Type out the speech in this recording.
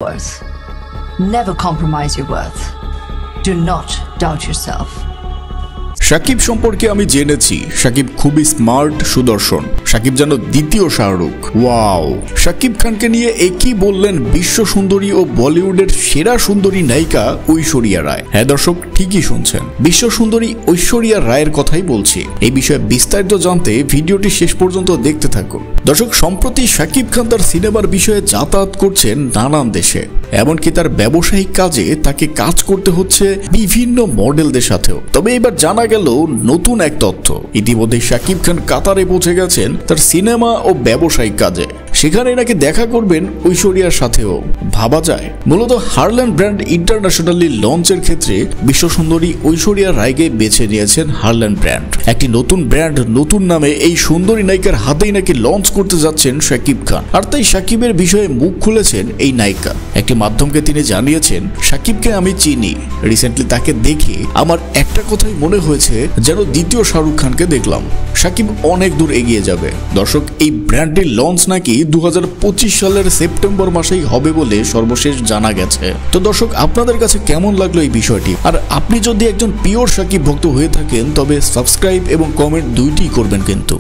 worth. Never compromise your worth. Do not doubt yourself. Shakib সম্পর্কে আমি জেনেছি শাকিব খুবই স্মার্ট সুদর্শন। শাকিব যেন দ্বিতীয় শাহরুখ। ওয়াও, শাকিব খানকে নিয়ে একই বললেন বিশ্ব সুন্দরী ও বলিউডের সেরা সুন্দরী নায়িকা ঐশ্বরিয়া রায়। হ্যাঁ দর্শক, ঠিকই শুনছেন, বিশ্ব সুন্দরী ঐশ্বরিয়া রায়ের কথাই বলছি। এই বিষয়ে বিস্তারিত জানতে ভিডিওটি শেষ পর্যন্ত দেখতে থাকুন। দর্শক, সম্প্রতি শাকিব খান তার সিনেমার বিষয়ে যাতায়াত করছেন নানান দেশে, এমনকি তার ব্যবসায়িক কাজে তাকে কাজ করতে হচ্ছে বিভিন্ন মডেলদের সাথেও। তবে এবার জানা গেল নতুন এক তথ্য, ইতিমধ্যে শাকিব খান কাতারে পৌঁছে গেছেন তার সিনেমা ও ব্যবসায়িক কাজে। সেখানে নাকি দেখা করবেন ঐশ্বরিয়ার সাথেও। ভাবা যায়, মূলত হারল্যান্ড ব্র্যান্ড ইন্টারন্যাশনালি লঞ্চের ক্ষেত্রে বিশ্ব সুন্দরী ঐশ্বরিয়া রায়কে বেছে নিয়েছেন হারল্যান্ড ব্র্যান্ড। একটি নতুন ব্র্যান্ড নতুন নামে এই সুন্দরী নায়িকার হাতেই নাকি লঞ্চ করতে যাচ্ছেন শাকিব খান। আর তাই শাকিবের বিষয়ে মুখ খুলেছেন এই নায়িকা। একটি মাধ্যমকে তিনি জানিয়েছেন, শাকিবকে আমি চিনি, রিসেন্টলি তাকে দেখে আমার একটা কথাই মনে হয়েছে যেন দ্বিতীয় শাহরুখ খানকে দেখলাম। শাকিব অনেক দূর এগিয়ে যাবে। দর্শক, এই ব্র্যান্ডের লঞ্চ নাকি 2025 সালের সেপ্টেম্বর মাসেই হবে বলে সর্বশেষ জানা গেছে। তো দর্শক, আপনাদের কাছে কেমন লাগলো এই বিষয়টি? আর আপনি যদি একজন পিওর শাকিব ভক্ত হয়ে থাকেন তবে সাবস্ক্রাইব এবং কমেন্ট দুইটিই করবেন কিন্তু।